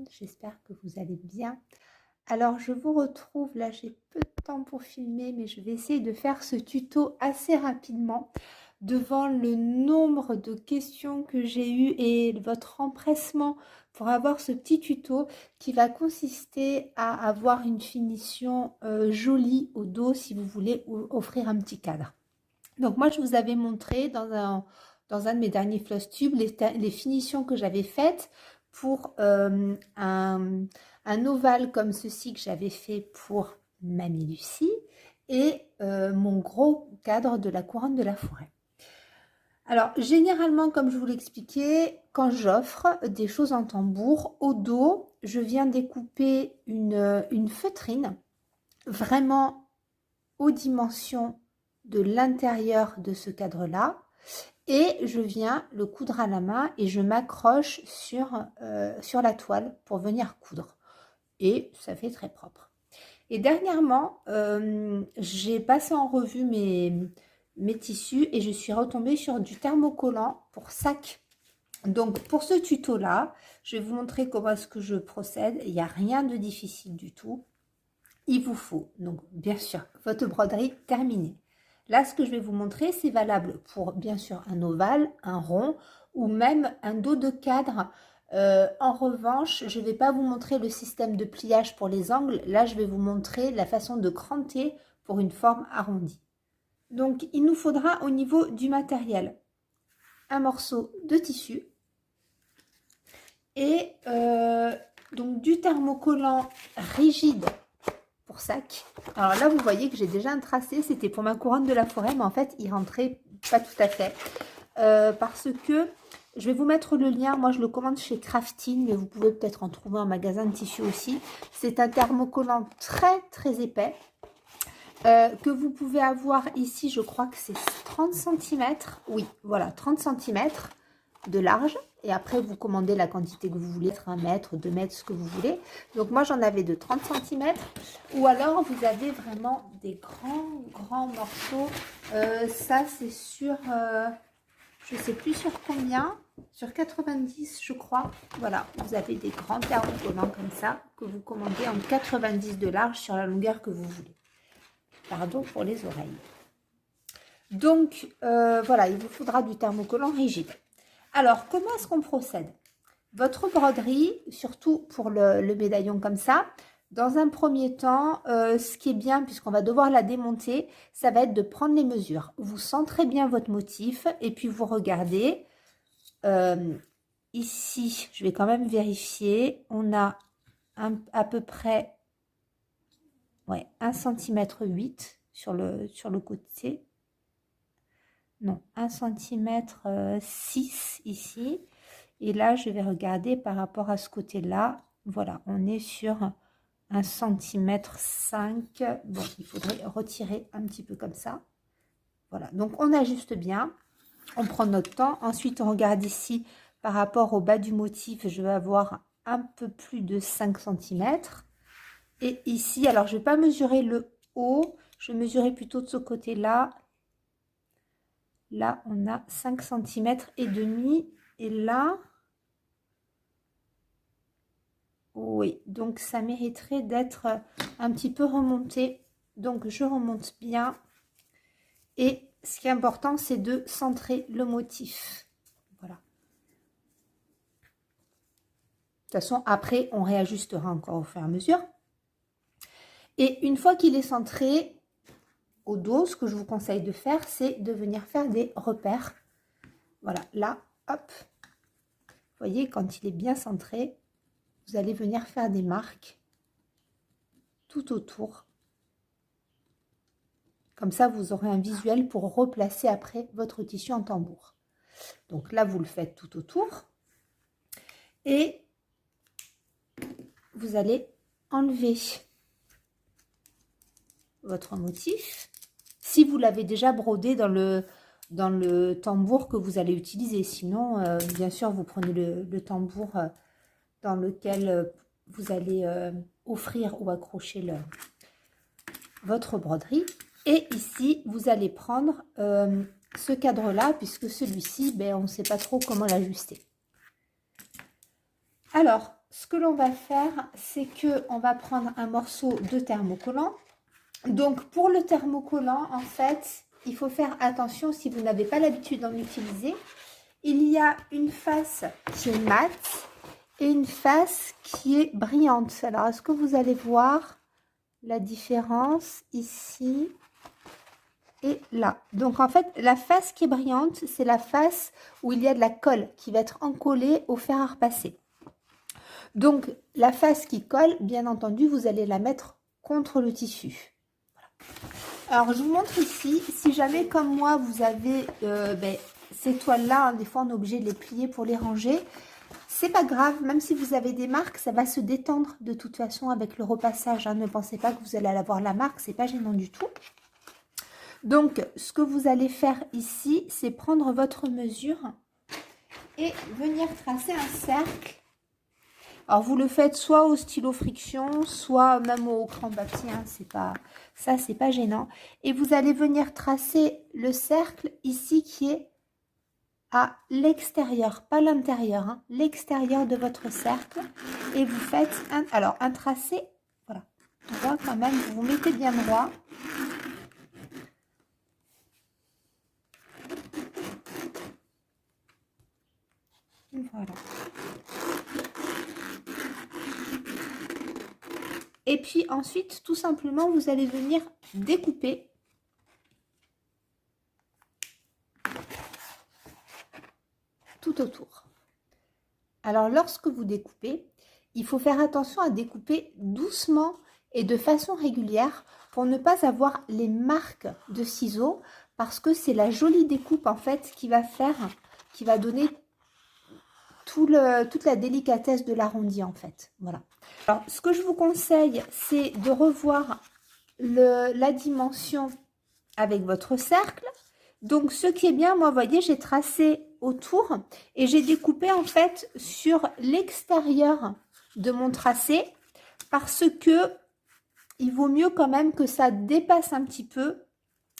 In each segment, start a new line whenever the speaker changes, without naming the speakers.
monde, j'espère que vous allez bien. Alors je vous retrouve, là j'ai peu de temps pour filmer, mais je vais essayer de faire ce tuto assez rapidement devant le nombre de questions que j'ai eues et votre empressement pour avoir ce petit tuto qui va consister à avoir une finition jolie au dos si vous voulez offrir un petit cadre. Donc moi je vous avais montré dans un de mes derniers floss tubes les finitions que j'avais faites pour un ovale comme ceci que j'avais fait pour Mamie Lucie et mon gros cadre de la couronne de la forêt. Alors généralement, comme je vous l'expliquais, quand j'offre des choses en tambour, au dos, je viens découper une feutrine vraiment aux dimensions de l'intérieur de ce cadre-là et je viens le coudre à la main et je m'accroche sur la toile pour venir coudre. Et ça fait très propre. Et dernièrement, j'ai passé en revue mes tissus et je suis retombée sur du thermocollant pour sac. Donc pour ce tuto-là, je vais vous montrer comment est-ce que je procède. Il n'y a rien de difficile du tout. Il vous faut, donc bien sûr, votre broderie terminée. Là, ce que je vais vous montrer, c'est valable pour, bien sûr, un ovale, un rond ou même un dos de cadre. En revanche, je ne vais pas vous montrer le système de pliage pour les angles. Là, je vais vous montrer la façon de cranter pour une forme arrondie. Donc, il nous faudra au niveau du matériel un morceau de tissu et donc du thermocollant rigide pour sac. Alors là, vous voyez que j'ai déjà un tracé. C'était pour ma couronne de la forêt, mais en fait, il rentrait pas tout à fait. Parce que je vais vous mettre le lien. Moi, je le commande chez Crafting, mais vous pouvez peut-être en trouver en magasin de tissu aussi. C'est un thermocollant très, très épais. Que vous pouvez avoir ici, je crois que c'est 30 cm. Oui, voilà, 30 cm de large. Et après, vous commandez la quantité que vous voulez, 1 mètre, 2 mètres, ce que vous voulez. Donc, moi, j'en avais de 30 cm. Ou alors, vous avez vraiment des grands morceaux. Ça, c'est sur, je ne sais plus sur combien, sur 90, je crois. Voilà, vous avez des grands thermocollants comme ça, que vous commandez en 90 de large sur la longueur que vous voulez. Pardon pour les oreilles. Donc, voilà, il vous faudra du thermocollant rigide. Alors, comment est-ce qu'on procède? Votre broderie, surtout pour le médaillon comme ça, dans un premier temps, ce qui est bien, puisqu'on va devoir la démonter, ça va être de prendre les mesures. Vous centrez bien votre motif et puis vous regardez. Ici, je vais quand même vérifier. On a à peu près 1 cm 8 sur le côté. Non, 1 cm 6 ici. Et là, je vais regarder par rapport à ce côté-là. Voilà, on est sur 1 cm 5. Bon, il faudrait retirer un petit peu comme ça. Voilà, donc on ajuste bien. On prend notre temps. Ensuite, on regarde ici par rapport au bas du motif. Je vais avoir un peu plus de 5 cm. Et ici, alors je ne vais pas mesurer le haut. Je vais mesurer plutôt de ce côté-là. Là, on a 5 cm et demi. Et là, oui, donc ça mériterait d'être un petit peu remonté. Donc, je remonte bien. Et ce qui est important, c'est de centrer le motif. Voilà. De toute façon, après, on réajustera encore au fur et à mesure. Et une fois qu'il est centré au dos, ce que je vous conseille de faire, c'est de venir faire des repères. Voilà, là, hop. Vous voyez, quand il est bien centré, vous allez venir faire des marques tout autour. Comme ça, vous aurez un visuel pour replacer après votre tissu en tambour. Donc là, vous le faites tout autour. Et vous allez enlever votre motif. Si vous l'avez déjà brodé dans le tambour que vous allez utiliser. Sinon, bien sûr, vous prenez le tambour dans lequel vous allez offrir ou accrocher votre broderie. Et ici, vous allez prendre ce cadre-là, puisque celui-ci, ben, on ne sait pas trop comment l'ajuster. Alors, ce que l'on va faire, c'est que on va prendre un morceau de thermocollant. Donc, pour le thermocollant, en fait, il faut faire attention si vous n'avez pas l'habitude d'en utiliser. Il y a une face qui est mate et une face qui est brillante. Alors, est-ce que vous allez voir la différence ici et là? Donc, en fait, la face qui est brillante, c'est la face où il y a de la colle qui va être encollée au fer à repasser. Donc, la face qui colle, bien entendu, vous allez la mettre contre le tissu. Alors, je vous montre ici, si jamais comme moi, vous avez ces toiles-là, hein, des fois on est obligé de les plier pour les ranger. C'est pas grave, même si vous avez des marques, ça va se détendre de toute façon avec le repassage. Hein. Ne pensez pas que vous allez avoir la marque, c'est pas gênant du tout. Donc, ce que vous allez faire ici, c'est prendre votre mesure et venir tracer un cercle. Alors, vous le faites soit au stylo friction, soit même au crayon papier, hein, c'est pas gênant. Et vous allez venir tracer le cercle ici qui est à l'extérieur, pas l'intérieur, hein, l'extérieur de votre cercle. Et vous faites un tracé, voilà, droit quand même, vous vous mettez bien droit. Voilà. Et puis ensuite, tout simplement, vous allez venir découper tout autour. Alors, lorsque vous découpez, il faut faire attention à découper doucement et de façon régulière pour ne pas avoir les marques de ciseaux parce que c'est la jolie découpe en fait qui va donner toute la délicatesse de l'arrondi en fait. Voilà. Alors, ce que je vous conseille, c'est de revoir la dimension avec votre cercle. Donc, ce qui est bien, moi, vous voyez, j'ai tracé autour et j'ai découpé en fait sur l'extérieur de mon tracé parce que il vaut mieux quand même que ça dépasse un petit peu.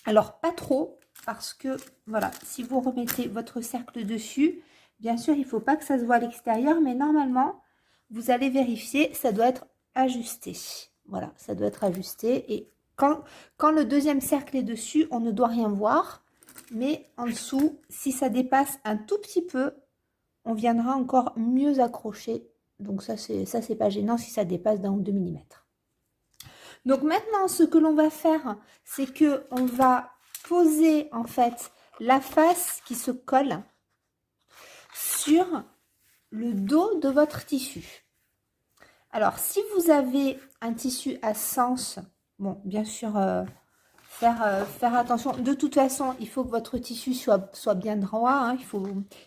Alors, pas trop parce que, voilà, si vous remettez votre cercle dessus, bien sûr, il ne faut pas que ça se voit à l'extérieur, mais normalement, vous allez vérifier, ça doit être ajusté. Voilà, ça doit être ajusté. Et quand le deuxième cercle est dessus, on ne doit rien voir. Mais en dessous, si ça dépasse un tout petit peu, on viendra encore mieux accrocher. Donc ça, c'est pas gênant si ça dépasse d'1 ou 2 mm. Donc maintenant, ce que l'on va faire, c'est que on va poser en fait la face qui se colle sur le dos de votre tissu. Alors, si vous avez un tissu à sens, bon, bien sûr, faire attention. De toute façon, il faut que votre tissu soit bien droit. Hein.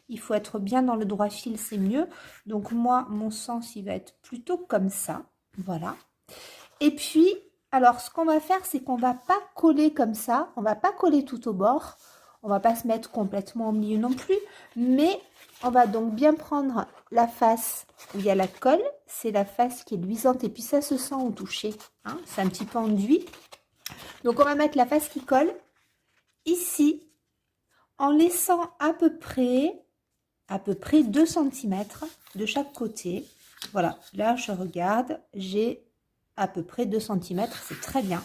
Il faut être bien dans le droit fil, c'est mieux. Donc, moi, mon sens, il va être plutôt comme ça. Voilà. Et puis, alors, ce qu'on va faire, c'est qu'on ne va pas coller comme ça. On ne va pas coller tout au bord. On ne va pas se mettre complètement au milieu non plus. Mais on va donc bien prendre la face où il y a la colle. C'est la face qui est luisante. Et puis, ça se sent au toucher. Hein. C'est un petit peu enduit. Donc, on va mettre la face qui colle ici en laissant à peu près 2 cm de chaque côté. Voilà, là, je regarde, j'ai à peu près 2 cm, c'est très bien.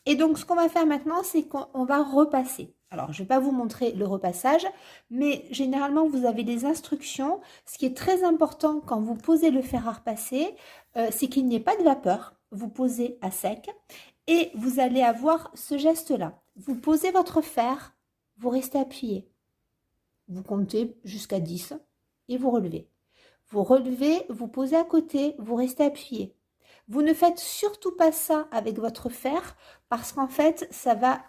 Et donc, ce qu'on va faire maintenant, c'est qu'on va repasser. Alors, je ne vais pas vous montrer le repassage, mais généralement, vous avez des instructions. Ce qui est très important quand vous posez le fer à repasser, c'est qu'il n'y ait pas de vapeur. Vous posez à sec et vous allez avoir ce geste-là. Vous posez votre fer, vous restez appuyé. Vous comptez jusqu'à 10 et vous relevez. Vous relevez, vous posez à côté, vous restez appuyé. Vous ne faites surtout pas ça avec votre fer parce qu'en fait, ça va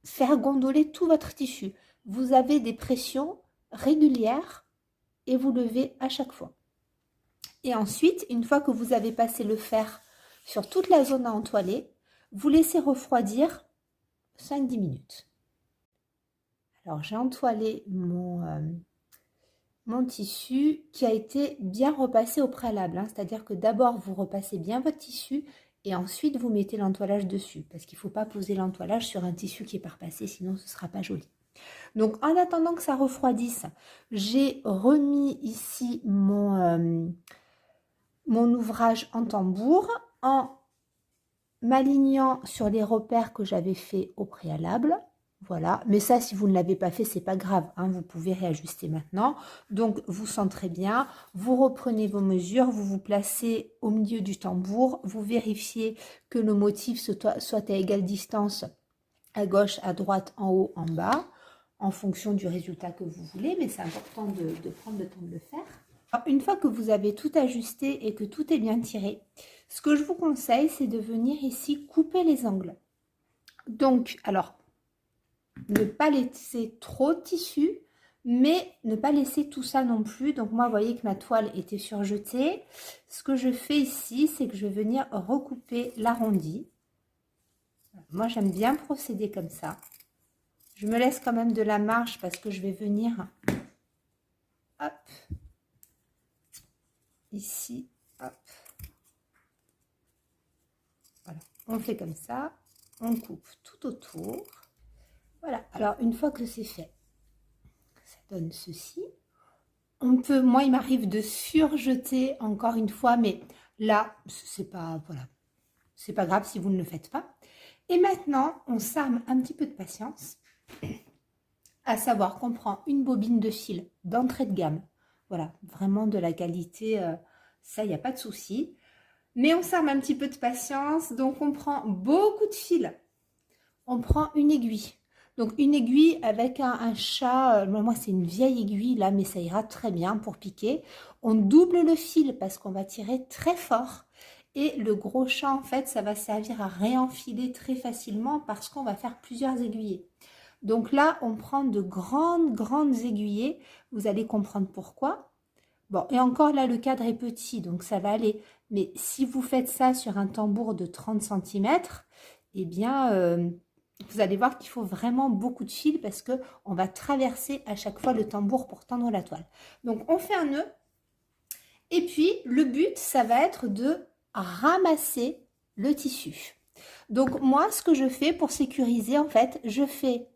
faire gondoler tout votre tissu. Vous avez des pressions régulières et vous levez à chaque fois. Et ensuite, une fois que vous avez passé le fer sur toute la zone à entoiler, vous laissez refroidir 5-10 minutes. Alors, j'ai entoilé mon tissu qui a été bien repassé au préalable. Hein. C'est-à-dire que d'abord, vous repassez bien votre tissu et ensuite, vous mettez l'entoilage dessus. Parce qu'il ne faut pas poser l'entoilage sur un tissu qui est pas repassé, sinon ce ne sera pas joli. Donc, en attendant que ça refroidisse, j'ai remis ici mon ouvrage en tambour en m'alignant sur les repères que j'avais fait au préalable. Voilà, mais ça, si vous ne l'avez pas fait, c'est pas grave, hein, vous pouvez réajuster maintenant. Donc, vous centrez bien, vous reprenez vos mesures, vous vous placez au milieu du tambour, vous vérifiez que le motif soit à égale distance à gauche, à droite, en haut, en bas, en fonction du résultat que vous voulez, mais c'est important de prendre le temps de le faire. Alors, une fois que vous avez tout ajusté et que tout est bien tiré, ce que je vous conseille, c'est de venir ici couper les angles. Donc, alors, ne pas laisser trop de tissu, mais ne pas laisser tout ça non plus. Donc moi, vous voyez que ma toile était surjetée. Ce que je fais ici, c'est que je vais venir recouper l'arrondi. Moi, j'aime bien procéder comme ça. Je me laisse quand même de la marge parce que je vais venir, hop, ici, hop. Voilà, on fait comme ça, on coupe tout autour. Voilà, alors une fois que c'est fait, ça donne ceci. On peut, moi il m'arrive de surjeter encore une fois, mais là, c'est pas, voilà, c'est pas grave si vous ne le faites pas. Et maintenant, on s'arme un petit peu de patience, à savoir qu'on prend une bobine de fil d'entrée de gamme. Voilà, vraiment de la qualité, ça, il n'y a pas de souci. Mais on s'arme un petit peu de patience, donc on prend beaucoup de fil. On prend une aiguille. Donc une aiguille avec un chat, moi c'est une vieille aiguille là, mais ça ira très bien pour piquer. On double le fil parce qu'on va tirer très fort. Et le gros chat, en fait, ça va servir à réenfiler très facilement parce qu'on va faire plusieurs aiguillés. Donc là, on prend de grandes aiguillées. Vous allez comprendre pourquoi. Bon, et encore là, le cadre est petit, donc ça va aller. Mais si vous faites ça sur un tambour de 30 cm, eh bien, vous allez voir qu'il faut vraiment beaucoup de fil parce qu'on va traverser à chaque fois le tambour pour tendre la toile. Donc, on fait un nœud. Et puis, le but, ça va être de ramasser le tissu. Donc, moi, ce que je fais pour sécuriser, en fait, je fais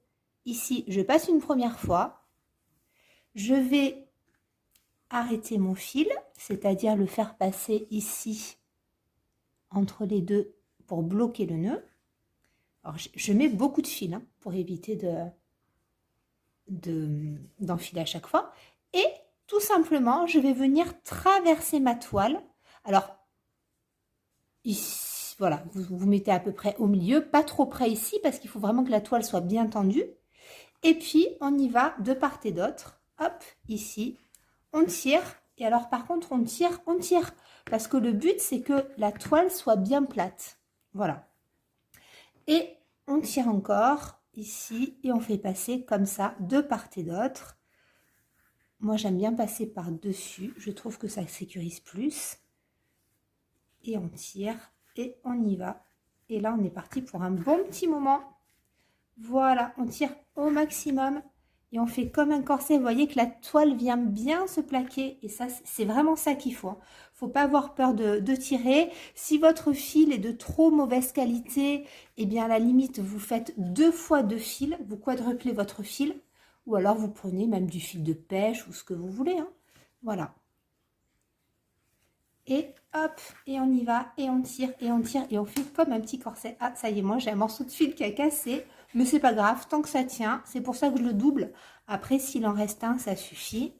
ici, je passe une première fois. Je vais arrêter mon fil, c'est-à-dire le faire passer ici entre les deux pour bloquer le nœud. Alors, je mets beaucoup de fil hein, pour éviter d'enfiler à chaque fois. Et tout simplement, je vais venir traverser ma toile. Alors, ici, voilà, vous mettez à peu près au milieu, pas trop près ici, parce qu'il faut vraiment que la toile soit bien tendue. Et puis, on y va de part et d'autre. Hop, ici, on tire. Et alors, par contre, on tire. Parce que le but, c'est que la toile soit bien plate. Voilà. Et on tire encore ici et on fait passer comme ça de part et d'autre. Moi, j'aime bien passer par-dessus. Je trouve que ça sécurise plus. Et on tire et on y va. Et là, on est parti pour un bon petit moment. Voilà, on tire au maximum. Et on fait comme un corset. Vous voyez que la toile vient bien se plaquer. Et ça, c'est vraiment ça qu'il faut. Il ne faut pas avoir peur de tirer. Si votre fil est de trop mauvaise qualité, eh bien à la limite, vous faites 2 fois 2 fils. Vous quadruplez votre fil. Ou alors vous prenez même du fil de pêche ou ce que vous voulez. Hein. Voilà. Et hop, et on y va, et on tire, et on fait comme un petit corset. Ah, ça y est, moi j'ai un morceau de fil qui a cassé. Mais c'est pas grave, tant que ça tient, c'est pour ça que je le double. Après, s'il en reste un, ça suffit.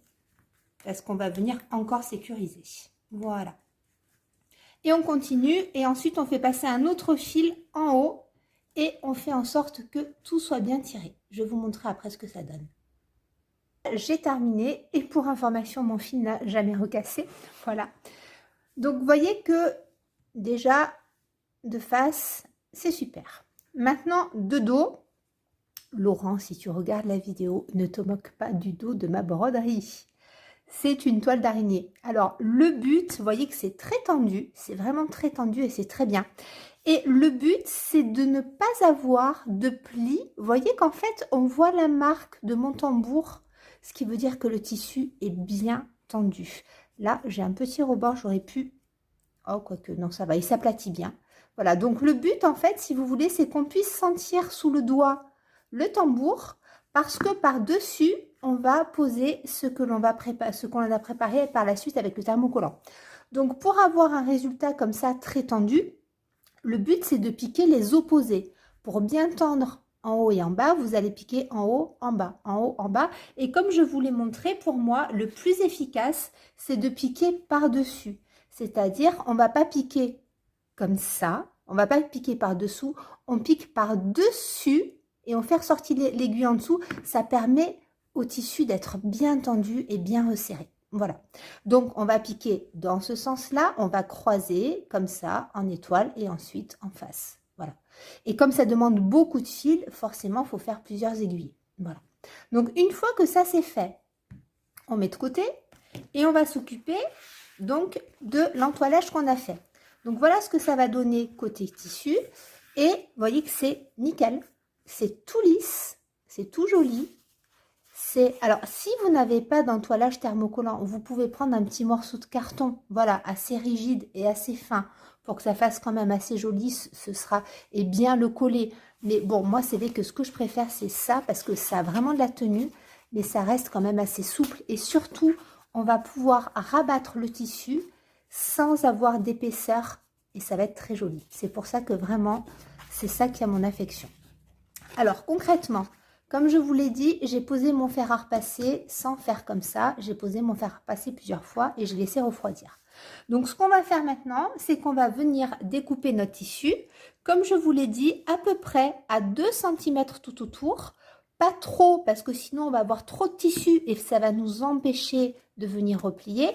Parce qu'on va venir encore sécuriser. Voilà. Et on continue. Et ensuite, on fait passer un autre fil en haut. Et on fait en sorte que tout soit bien tiré. Je vais vous montrer après ce que ça donne. J'ai terminé. Et pour information, mon fil n'a jamais recassé. Voilà. Donc, vous voyez que déjà, de face, c'est super. Maintenant, de dos. Laurent, si tu regardes la vidéo, ne te moque pas du dos de ma broderie. C'est une toile d'araignée. Alors, le but, vous voyez que c'est très tendu. C'est vraiment très tendu et c'est très bien. Et le but, c'est de ne pas avoir de plis. Vous voyez qu'en fait, on voit la marque de mon tambour, ce qui veut dire que le tissu est bien tendu. Là, j'ai un petit rebord, j'aurais pu... Oh, quoique, non, ça va, il s'aplatit bien. Voilà, donc le but, en fait, si vous voulez, c'est qu'on puisse sentir sous le doigt le tambour, parce que par-dessus, on va poser ce que l'on a préparé par la suite avec le thermocollant. Donc, pour avoir un résultat comme ça très tendu, le but, c'est de piquer les opposés. Pour bien tendre en haut et en bas, vous allez piquer en haut, en bas, en haut, en bas. Et comme je vous l'ai montré, pour moi, le plus efficace, c'est de piquer par-dessus. C'est-à-dire, on ne va pas piquer comme ça, on ne va pas piquer par-dessous, on pique par-dessus et on fait ressortir l'aiguille en dessous. Ça permet au tissu d'être bien tendu et bien resserré. Voilà, donc on va piquer dans ce sens-là, on va croiser comme ça en étoile et ensuite en face. Voilà. Et comme ça demande beaucoup de fil, forcément, il faut faire plusieurs aiguilles. Voilà. Donc une fois que ça c'est fait, on met de côté et on va s'occuper donc de l'entoilage qu'on a fait. Donc voilà ce que ça va donner côté tissu. Et vous voyez que c'est nickel, c'est tout lisse, c'est tout joli. Alors, si vous n'avez pas d'entoilage thermocollant, vous pouvez prendre un petit morceau de carton, voilà, assez rigide et assez fin, pour que ça fasse quand même assez joli, ce sera, et bien le coller. Mais bon, moi, c'est vrai que ce que je préfère, c'est ça, parce que ça a vraiment de la tenue, mais ça reste quand même assez souple. Et surtout, on va pouvoir rabattre le tissu sans avoir d'épaisseur, et ça va être très joli. C'est pour ça que vraiment, c'est ça qui a mon affection. Alors, concrètement, comme je vous l'ai dit, j'ai posé mon fer à repasser sans faire comme ça. J'ai posé mon fer à repasser plusieurs fois et j'ai laissé refroidir. Donc, ce qu'on va faire maintenant, c'est qu'on va venir découper notre tissu. Comme je vous l'ai dit, à peu près à 2 cm tout autour. Pas trop, parce que sinon, on va avoir trop de tissu et ça va nous empêcher de venir replier.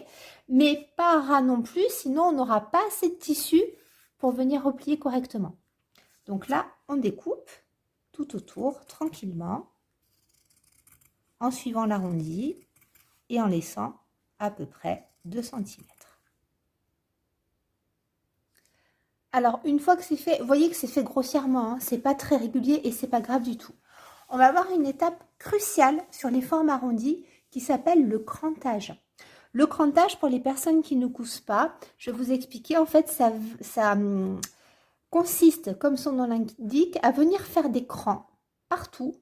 Mais pas à ras non plus, sinon on n'aura pas assez de tissu pour venir replier correctement. Donc là, on découpe tout autour, tranquillement, en suivant l'arrondi et en laissant à peu près 2 cm. Alors, une fois que c'est fait, vous voyez que c'est fait grossièrement, hein, c'est pas très régulier et c'est pas grave du tout. On va avoir une étape cruciale sur les formes arrondies qui s'appelle le crantage. Le crantage, pour les personnes qui ne cousent pas, je vais vous expliquer, en fait, ça consiste, comme son nom l'indique, à venir faire des crans partout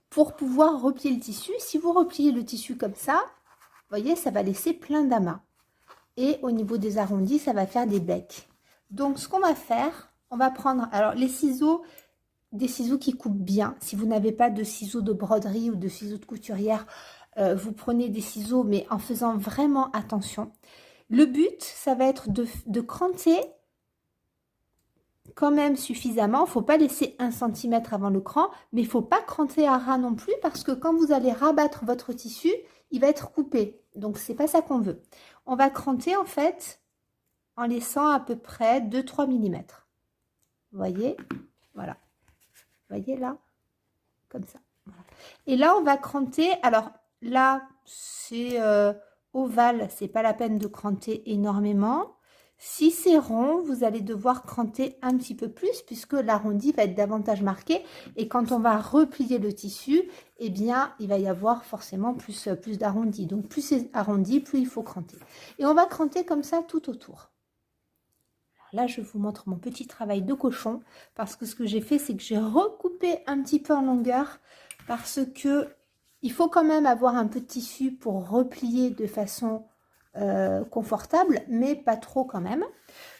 pour pouvoir replier le tissu. Si vous repliez le tissu comme ça, vous voyez, ça va laisser plein d'amas. Et au niveau des arrondis, ça va faire des becs. Donc, ce qu'on va faire, on va prendre, alors les ciseaux, des ciseaux qui coupent bien. Si vous n'avez pas de ciseaux de broderie ou de ciseaux de couturière, vous prenez des ciseaux, mais en faisant vraiment attention. Le but, ça va être de cranter quand même suffisamment. Il ne faut pas laisser 1 cm avant le cran, mais il ne faut pas cranter à ras non plus parce que quand vous allez rabattre votre tissu, il va être coupé. Donc, c'est pas ça qu'on veut. On va cranter en fait en laissant à peu près 2-3 mm. Vous voyez? Voilà. Vous voyez là? Comme ça. Voilà. Et là, on va cranter. Alors là, c'est ovale, c'est pas la peine de cranter énormément. Si c'est rond, vous allez devoir cranter un petit peu plus puisque l'arrondi va être davantage marqué. Et quand on va replier le tissu, eh bien, il va y avoir forcément plus d'arrondi. Donc, plus c'est arrondi, plus il faut cranter. Et on va cranter comme ça tout autour. Alors là, je vous montre mon petit travail de cochon parce que ce que j'ai fait, c'est que j'ai recoupé un petit peu en longueur parce que il faut quand même avoir un peu de tissu pour replier de façon confortable, mais pas trop quand même.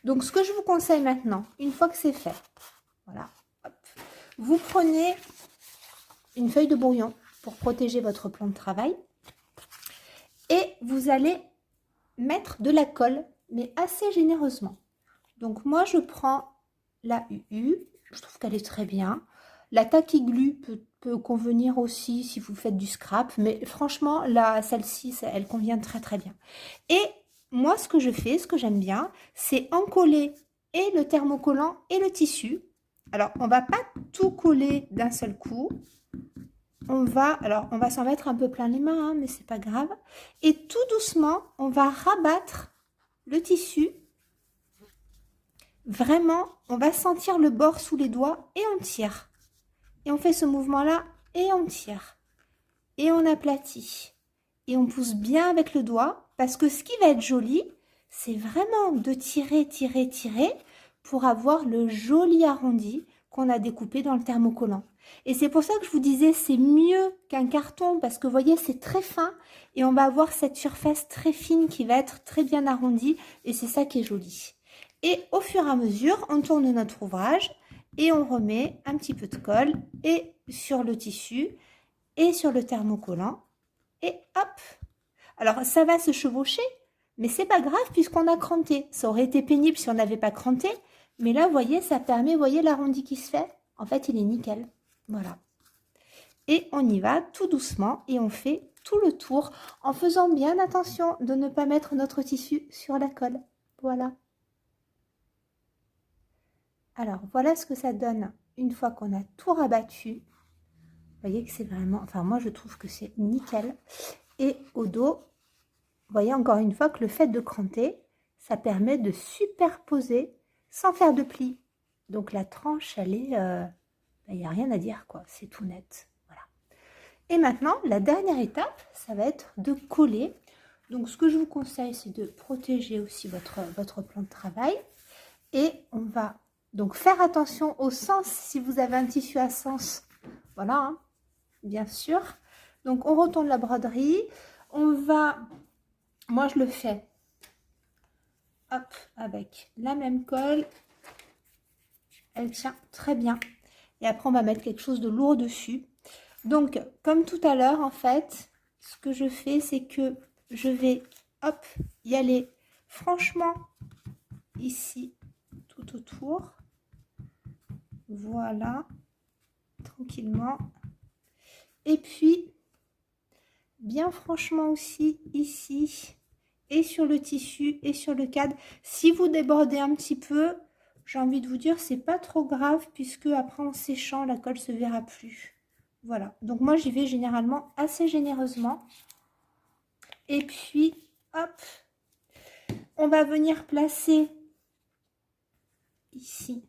Donc, ce que je vous conseille maintenant, une fois que c'est fait, voilà, hop, vous prenez une feuille de brouillon pour protéger votre plan de travail et vous allez mettre de la colle, mais assez généreusement. Donc, moi, je prends la UU, je trouve qu'elle est très bien. La Tacky Glue peut convenir aussi si vous faites du scrap, mais franchement, celle-ci, elle convient très très bien. Et moi, ce que je fais, ce que j'aime bien, c'est encoller et le thermocollant et le tissu. Alors, on va pas tout coller d'un seul coup. On va s'en mettre un peu plein les mains, hein, mais c'est pas grave. Et tout doucement, on va rabattre le tissu. Vraiment, on va sentir le bord sous les doigts et on tire. Et on fait ce mouvement-là et on tire. Et on aplatit. Et on pousse bien avec le doigt parce que ce qui va être joli, c'est vraiment de tirer, tirer, tirer pour avoir le joli arrondi qu'on a découpé dans le thermocollant. Et c'est pour ça que je vous disais, c'est mieux qu'un carton parce que vous voyez, c'est très fin et on va avoir cette surface très fine qui va être très bien arrondie et c'est ça qui est joli. Et au fur et à mesure, on tourne notre ouvrage et on remet un petit peu de colle et sur le tissu et sur le thermocollant et hop. Alors ça va se chevaucher, mais c'est pas grave puisqu'on a cranté. Ça aurait été pénible si on n'avait pas cranté, mais là, vous voyez, ça permet, vous voyez l'arrondi qui se fait. En fait, il est nickel. Voilà. Et on y va tout doucement et on fait tout le tour en faisant bien attention de ne pas mettre notre tissu sur la colle. Voilà. Alors, voilà ce que ça donne une fois qu'on a tout rabattu. Vous voyez que c'est vraiment... Enfin, moi, je trouve que c'est nickel. Et au dos, vous voyez encore une fois que le fait de cranter, ça permet de superposer sans faire de plis. Donc, la tranche, elle est... il n'y a rien à dire, quoi. C'est tout net. Voilà. Et maintenant, la dernière étape, ça va être de coller. Donc, ce que je vous conseille, c'est de protéger aussi votre plan de travail. Et on va donc faire attention au sens si vous avez un tissu à sens. Voilà, hein, bien sûr. Donc, on retourne la broderie. On va... Moi, je le fais. Hop, avec la même colle. Elle tient très bien. Et après, on va mettre quelque chose de lourd dessus. Donc, comme tout à l'heure, en fait, ce que je fais, c'est que je vais, hop, y aller franchement ici, tout autour. Voilà, tranquillement. Et puis, bien franchement aussi, ici, et sur le tissu, et sur le cadre. Si vous débordez un petit peu, j'ai envie de vous dire, c'est pas trop grave, puisque après, en séchant, la colle se verra plus. Voilà, donc moi j'y vais généralement assez généreusement. Et puis, hop, on va venir placer ici.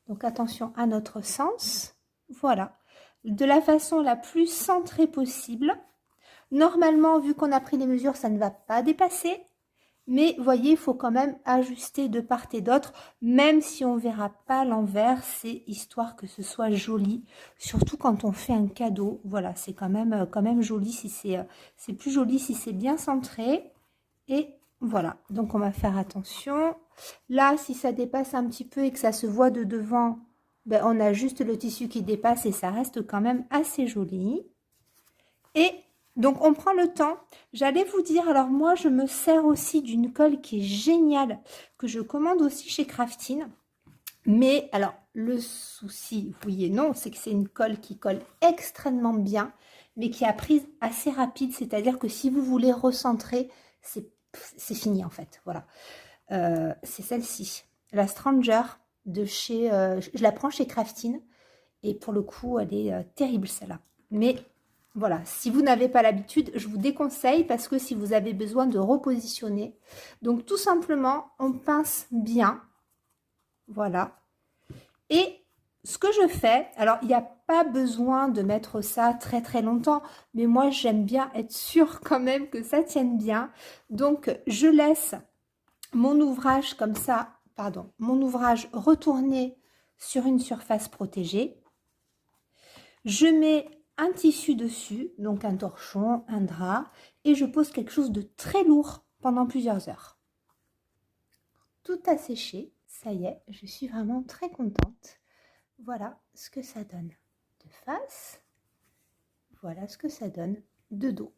Donc attention à notre sens. Voilà, de la façon la plus centrée possible. Normalement, vu qu'on a pris les mesures, ça ne va pas dépasser. Mais voyez, il faut quand même ajuster de part et d'autre, même si on ne verra pas l'envers, c'est histoire que ce soit joli. Surtout quand on fait un cadeau, voilà, c'est quand même joli si c'est plus joli si c'est bien centré. Et voilà, donc on va faire attention. Là, si ça dépasse un petit peu et que ça se voit de devant, ben, on a juste le tissu qui dépasse et ça reste quand même assez joli. Et donc, on prend le temps. J'allais vous dire, alors moi, je me sers aussi d'une colle qui est géniale, que je commande aussi chez Craftine. Mais, alors, le souci, oui et non, c'est que c'est une colle qui colle extrêmement bien, mais qui a prise assez rapide. C'est-à-dire que si vous voulez recentrer, c'est fini, en fait. Voilà. C'est celle-ci, la Stranger de chez... je la prends chez Craftine. Et pour le coup, elle est terrible, celle-là. Mais... Voilà, si vous n'avez pas l'habitude, je vous déconseille parce que si vous avez besoin de repositionner, donc tout simplement, on pince bien, voilà. Et ce que je fais, alors il n'y a pas besoin de mettre ça très très longtemps, mais moi j'aime bien être sûre quand même que ça tienne bien. Donc je laisse mon ouvrage comme ça, pardon, mon ouvrage retourné sur une surface protégée. Je mets un tissu dessus, donc un torchon, un drap, et je pose quelque chose de très lourd pendant plusieurs heures. Tout a séché, ça y est, je suis vraiment très contente. Voilà ce que ça donne de face, voilà ce que ça donne de dos.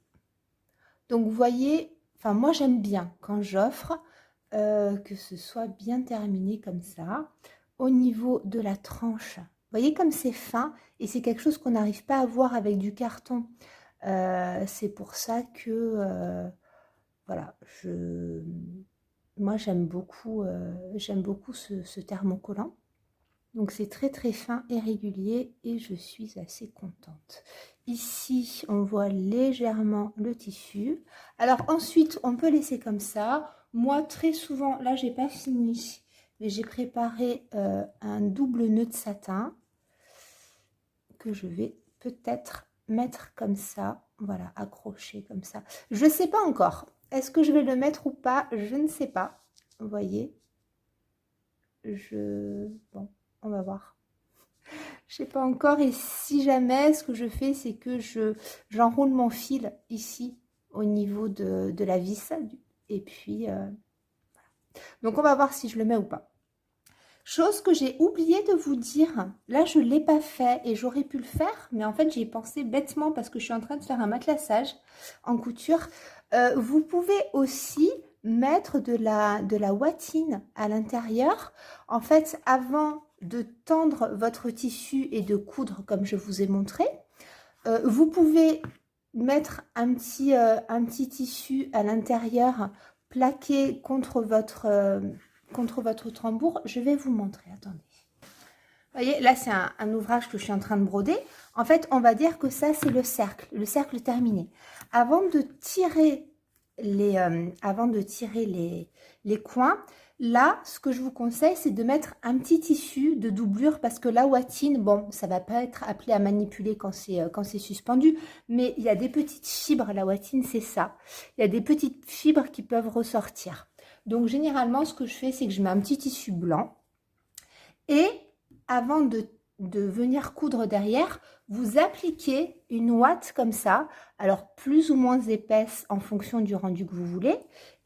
Donc vous voyez, enfin moi j'aime bien quand j'offre que ce soit bien terminé comme ça. Au niveau de la tranche, vous voyez comme c'est fin et c'est quelque chose qu'on n'arrive pas à voir avec du carton. C'est pour ça que, voilà, moi j'aime beaucoup ce thermocollant. Donc c'est très très fin et régulier et je suis assez contente. Ici, on voit légèrement le tissu. Alors ensuite, on peut laisser comme ça. Moi, très souvent, là, j'ai pas fini. Mais j'ai préparé un double nœud de satin que je vais peut-être mettre comme ça, voilà, accroché comme ça. Je ne sais pas encore. Est-ce que je vais le mettre ou pas? Je ne sais pas. Vous voyez, bon, on va voir. Je sais pas encore. Et si jamais, ce que je fais, c'est que j'enroule mon fil ici au niveau de la vis. Et puis, donc on va voir si je le mets ou pas. Chose que j'ai oublié de vous dire, là je ne l'ai pas fait et j'aurais pu le faire, mais en fait j'y ai pensé bêtement parce que je suis en train de faire un matelassage en couture. Vous pouvez aussi mettre de la ouatine à l'intérieur. En fait, avant de tendre votre tissu et de coudre comme je vous ai montré, vous pouvez mettre un petit tissu à l'intérieur plaqué contre votre tambour. Je vais vous montrer, attendez. Vous voyez, là c'est un ouvrage que je suis en train de broder. En fait, on va dire que ça c'est le cercle terminé. Avant de tirer les coins, là, ce que je vous conseille, c'est de mettre un petit tissu de doublure parce que la ouatine, bon, ça va pas être appelé à manipuler quand c'est suspendu, mais il y a des petites fibres, la ouatine, c'est ça. Il y a des petites fibres qui peuvent ressortir. Donc, généralement, ce que je fais, c'est que je mets un petit tissu blanc et avant de venir coudre derrière, vous appliquez une ouate comme ça, alors plus ou moins épaisse en fonction du rendu que vous voulez,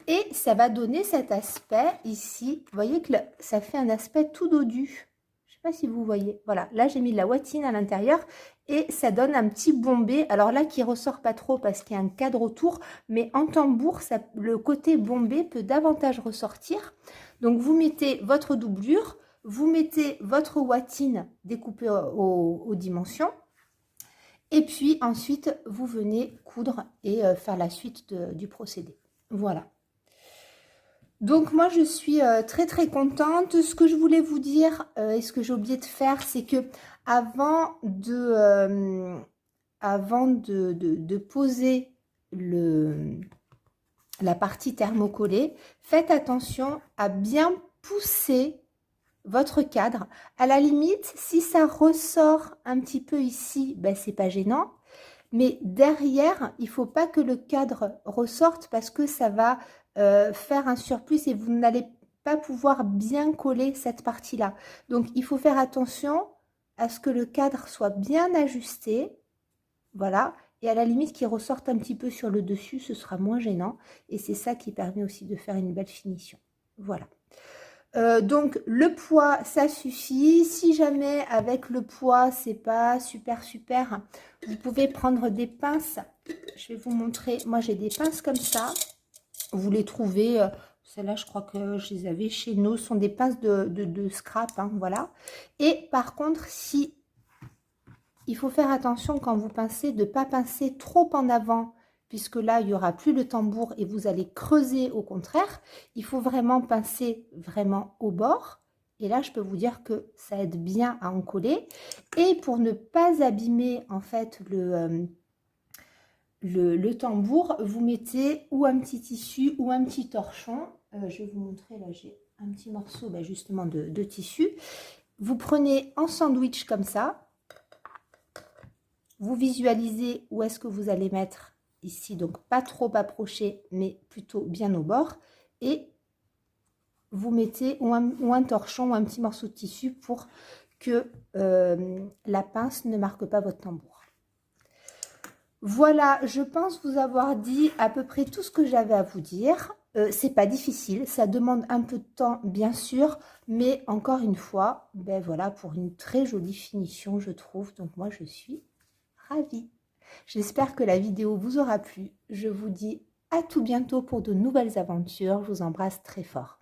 et ça va donner cet aspect ici. Vous voyez que ça fait un aspect tout dodu. Je ne sais pas si vous voyez. Voilà, là j'ai mis de la ouatine à l'intérieur et ça donne un petit bombé. Alors là qui ressort pas trop parce qu'il y a un cadre autour, mais en tambour, le côté bombé peut davantage ressortir. Donc vous mettez votre doublure, vous mettez votre ouatine découpée aux dimensions. Et puis ensuite, vous venez coudre et faire la suite du procédé. Voilà. Donc moi, je suis très très contente. Ce que je voulais vous dire et ce que j'ai oublié de faire, c'est que avant de poser la partie thermocollée, faites attention à bien pousser votre cadre. À la limite, si ça ressort un petit peu ici, ben, c'est pas gênant. Mais derrière, il faut pas que le cadre ressorte parce que ça va faire un surplus et vous n'allez pas pouvoir bien coller cette partie-là. Donc, il faut faire attention à ce que le cadre soit bien ajusté. Voilà. Et à la limite, qu'il ressorte un petit peu sur le dessus, ce sera moins gênant. Et c'est ça qui permet aussi de faire une belle finition. Voilà. Donc le poids ça suffit. Si jamais avec le poids c'est pas super, vous pouvez prendre des pinces. Je vais vous montrer, moi j'ai des pinces comme ça, vous les trouvez, celles-là je crois que je les avais chez nous, ce sont des pinces de scrap, hein, voilà. Et par contre, si il faut faire attention quand vous pincez de ne pas pincer trop en avant, puisque là, il n'y aura plus le tambour et vous allez creuser au contraire. Il faut vraiment pincer vraiment au bord. Et là, je peux vous dire que ça aide bien à en coller. Et pour ne pas abîmer en fait le tambour, vous mettez ou un petit tissu ou un petit torchon. Je vais vous montrer, là j'ai un petit morceau justement de tissu. Vous prenez en sandwich comme ça. Vous visualisez où est-ce que vous allez mettre ici, donc pas trop approché, mais plutôt bien au bord. Et vous mettez ou un torchon ou un petit morceau de tissu pour que la pince ne marque pas votre tambour. Voilà, je pense vous avoir dit à peu près tout ce que j'avais à vous dire. C'est pas difficile, ça demande un peu de temps bien sûr, mais encore une fois, ben voilà, pour une très jolie finition je trouve. Donc moi je suis ravie. J'espère que la vidéo vous aura plu. Je vous dis à tout bientôt pour de nouvelles aventures. Je vous embrasse très fort.